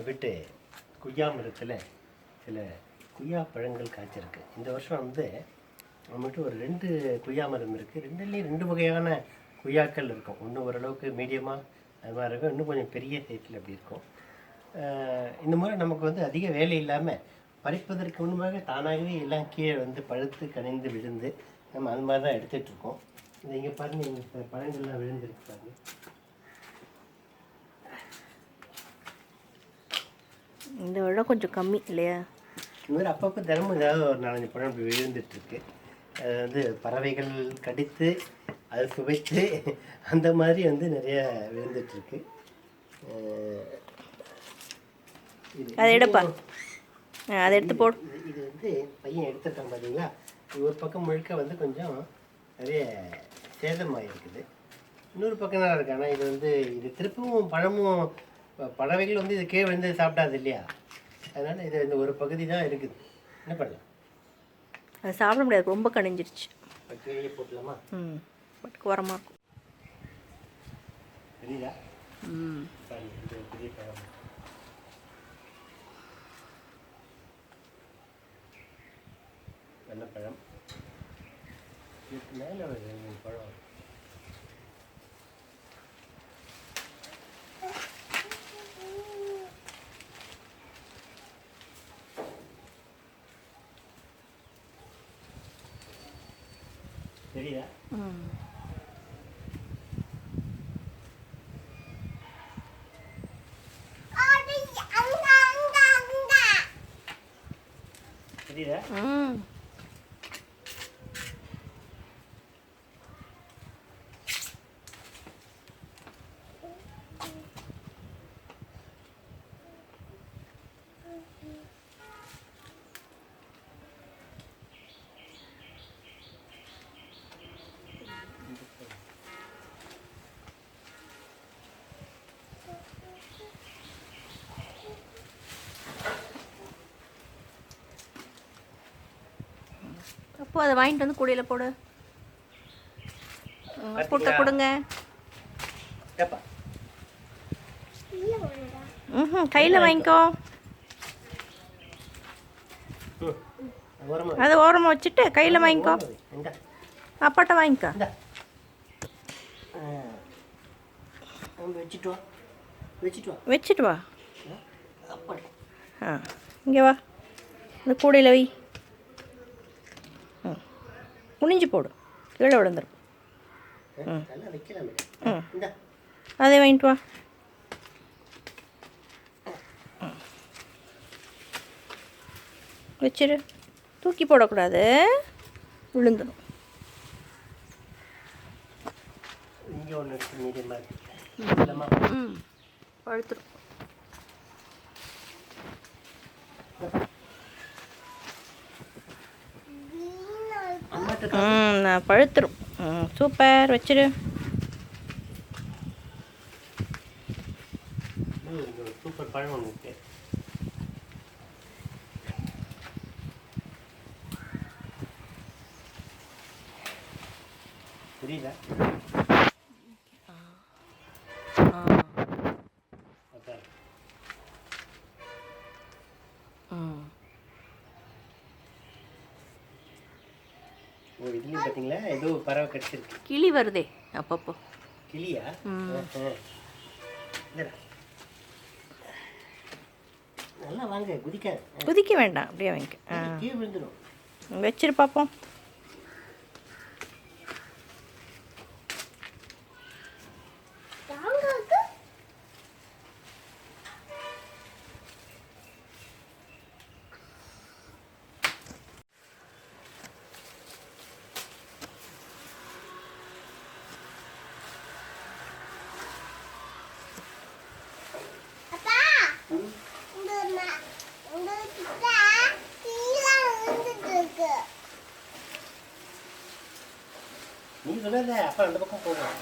வீட்டு குய்யா மரத்தில் சில குய்யா பழங்கள் காய்ச்சிருக்கு. இந்த வருஷம் வந்து நம்மகிட்ட ஒரு 2 குய்யா மரம் இருக்குது. 2லேயும் 2 வகையான குய்யாக்கள் இருக்கும். ஒன்று ஓரளவுக்கு மீடியமாக அது மாதிரி இருக்கும், இன்னும் கொஞ்சம் பெரிய சைஸில் அப்படி இருக்கும். இந்த முறை நமக்கு வந்து அதிக வேலை இல்லாமல் பறிப்பதற்கு முன்பாக தானாகவே எல்லாம் கீழே வந்து பழுத்து கனிந்து விழுந்து நம்ம அது மாதிரி தான் எடுத்துகிட்ருக்கோம். இந்த இங்கே பாருங்கள், இந்த பழங்கள்லாம் விழுந்துருக்கு பாருங்க. இந்த விட கொஞ்சம் கம்மி இல்லையா? இந்த மாதிரி அப்பப்போ தினமும் ஏதாவது ஒரு 4-5 பழம் இப்படி விழுந்துட்டுருக்கு. அது வந்து பறவைகள் கடித்து அதை சுவைத்து அந்த மாதிரி வந்து நிறைய விழுந்துட்டுருக்கு. அதை எடுப்பா, அதை எடுத்து போடு. இது வந்து பையன் எடுத்துட்டான் பார்த்தீங்களா? இது ஒரு பக்கம் முழுக்க வந்து கொஞ்சம் நிறைய சேதமாக இருக்குது. இன்னொரு பக்கம் தான் இருக்குது. ஆனால் இது வந்து இது திருப்பவும் பழமும் பறவைகள் வந்து இது கீழே விழுந்து சாப்பிடாது இல்லையா? அதனால் இது இந்த ஒரு பகுதி தான் இருக்குது. என்ன பண்ணலாம்? அதை சாப்பிட முடியாது, ரொம்ப கணிஞ்சிருச்சு. கீழே போட்டலாமா? பட் உரமாக இருக்கும். தெரியுதா? இது பெரிய பழம். நல்ல பழம். இதுக்கு மேலே ஒரு 2 பழம். தெரியுதா? தெரியுதா? அப்போ அதை வாங்கிட்டு வந்து கூடையில் போடு. கூட்டை கொடுங்க. கையில் வாங்கிக்கோ. அதை ஓரமாக வச்சுட்டு கையில் வாங்கிக்கோ. அப்பாட்ட வாங்கிக்கோ. வச்சுட்டு வா. இங்கே வா, இந்த கூடையில் வை. குனிஞ்சு போடு, கீழே விழுந்துடும். அதே வாங்கிட்டு வா. வச்சிரு, தூக்கி போடக்கூடாது, விழுந்துடும். பழுத்துடும். நான் பழுத்துரும். சூப்பர், வச்சிரு. சூப்பர் பழம் ஒன்று இருக்கு. தெரியுதா? ஓ, இதுலேயும் பார்த்தீங்களா ஏதோ பறவை கடிச்சிருக்கு. கிளி வருதே அப்பப்போ. கிளியா? நல்லா வாங்க, குதிக்க வேண்டாம், அப்படியே வாங்கிக்க. கீழே விழுந்துடும். வச்சிரு பார்ப்போம். நீ சொன்னத அப்பா அந்த பக்கம் போடுவோம்.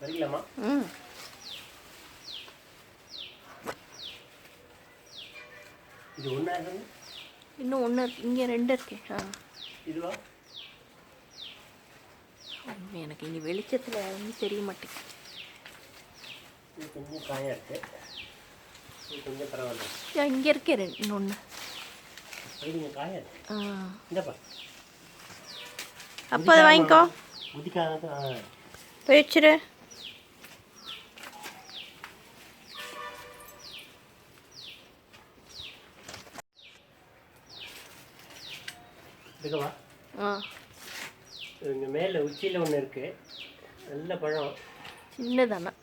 வரீங்களாம்மா? இது ஒன்றா இருக்கு. இன்னும் ஒன்று இருக்கு, இங்கே 2 இருக்கு. இதுவா? எனக்கு இங்கே வெளிச்சத்தில் ஒன்றும் தெரிய மாட்டேங்குது. இது கொஞ்சம் காயாக இருக்குது, இது கொஞ்சம் பரவாயில்ல. இங்கே இருக்கே இன்னொன்று இது கொஞ்சம் காயாக இருக்கு. இந்தப்பா அப்போ அதை வாங்கிக்கோ. முதிக்காக போய் வச்சிரு. இருக்கவா? இங்கே மேலே உச்சியில் ஒன்று இருக்குது, நல்ல பழம். சின்னதானே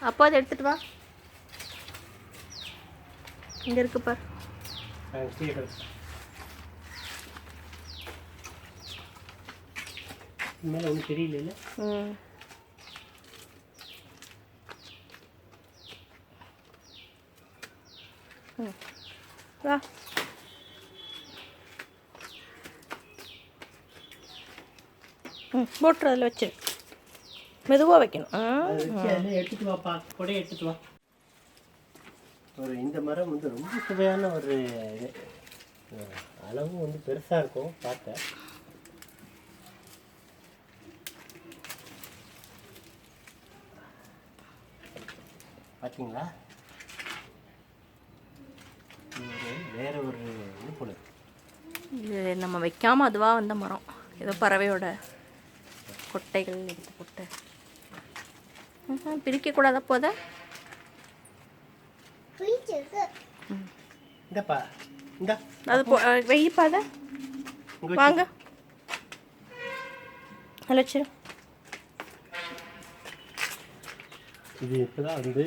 அப்போ அதை எடுத்துட்டு வா. இங்கே இருக்கு பார். மேலே ஒன்றும் தெரியல. வா. போட்டுரு, அதில் வச்சு மெதுவாக வைக்கணும். எடுத்துட்டு வாப்பா, கொடையை எடுத்துட்டு வா. ஒரு இந்த மரம் வந்து ரொம்ப சுவையான ஒரு இது, அளவும் வந்து பெருசாக இருக்கும் பார்க்க. பார்த்தீங்களா? வேற ஒரு இது போல. இது நம்ம வைக்காமல் அதுவாக வந்த மரம், ஏதோ பறவையோட கொட்டைகள் எடுத்து போட்டு. பிரிக்கக்கூடாதா போத? இந்தப்பா, இந்த அது வெயிப்பா, அதை வாங்க, அதில் வச்சிரு. இது இப்போதான் வந்து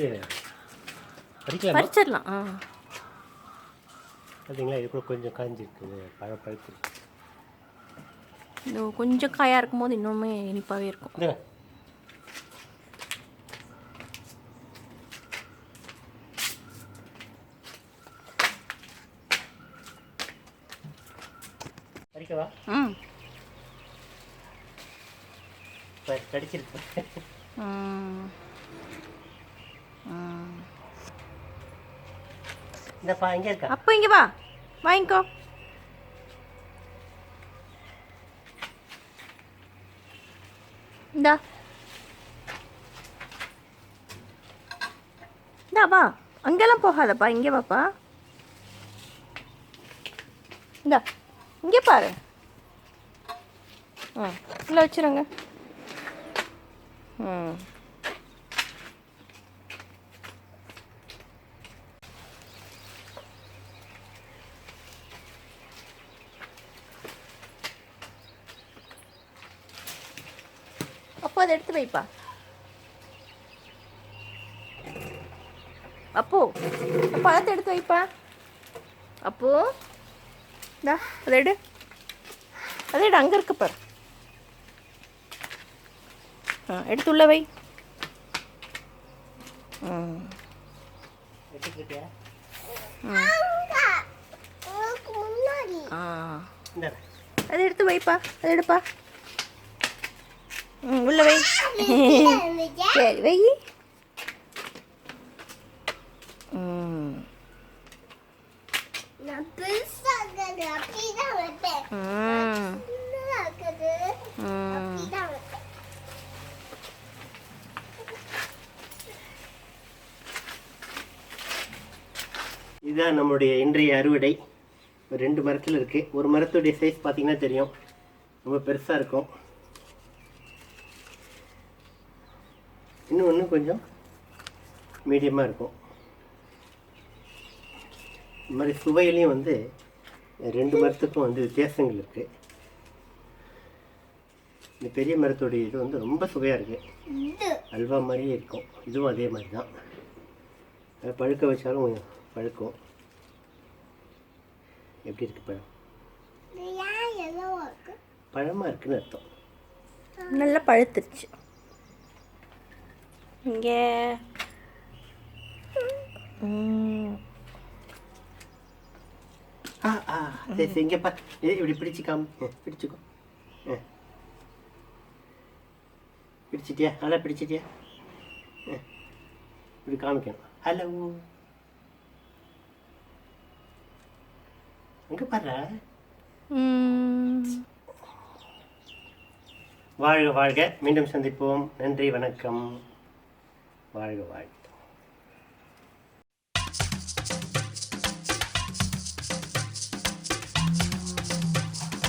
பறிக்கலாம், பறிச்சிடலாம். பார்த்தீங்களா? இது கூட கொஞ்சம் காஞ்சிருக்கு, பழம் பழுத்துருக்கு. இது கொஞ்சம் காயாக இருக்கும் போது இன்னுமே இனிப்பாகவே இருக்கும். பறிக்கவா? கடிச்சிருக்கு. இந்தப்பா இங்கே இருக்கா? அப்போ இங்கே வா, வாங்கிக்கோ. இந்தா இந்தா வா, அங்கெல்லாம் போகாதப்பா, இங்கே வாப்பா. இந்தா இங்கே பாரு. இல்லை வச்சுருங்க. அப்போ அதை எடுத்து வைப்பா. அப்போ பழத்தை எடுத்து வைப்பா. அப்போ இந்தா அதை எடு, அதை எடு, அங்கே இருக்கு பாரு. எடுத்து உள்ள வை. அதை எடுத்து வைப்பா, அதை எடுப்பா. உள்ள வை. சரி வை. இதுதான் நம்மளுடைய இன்றைய அறுவடை. ஒரு 2 மரத்தில் இருக்குது. ஒரு மரத்துடைய சைஸ் பார்த்தீங்கன்னா தெரியும், ரொம்ப பெருசாக இருக்கும். இன்னும் கொஞ்சம் மீடியமாக இருக்கும். இந்த மாதிரி சுவையிலையும் வந்து 2 மரத்துக்கும் வந்து வித்தியாசங்கள் இருக்குது. இந்த பெரிய மரத்துடைய இது வந்து ரொம்ப சுவையாக இருக்குது, அல்வா மாதிரியே இருக்கும். இதுவும் அதே மாதிரி தான், அதை பழுக்க வச்சாலும் பழுக்கும். எப்படி இருக்கு பழம்? பழமாக இருக்குன்னு அர்த்தம். நல்லா பழுத்துருச்சு. இங்கே சரி இங்கேப்பா, இப்படி பிடிச்சிக்காம பிடிச்சிக்கோ. பிடிச்சிட்டியா? நல்லா பிடிச்சிட்டியா? இப்படி காமிக்கணும். ஹலோ, எங்கே பாரு. வாழ்க வாழ்க. மீண்டும் சந்திப்போம். நன்றி, வணக்கம். வாழ்க வாழ்க.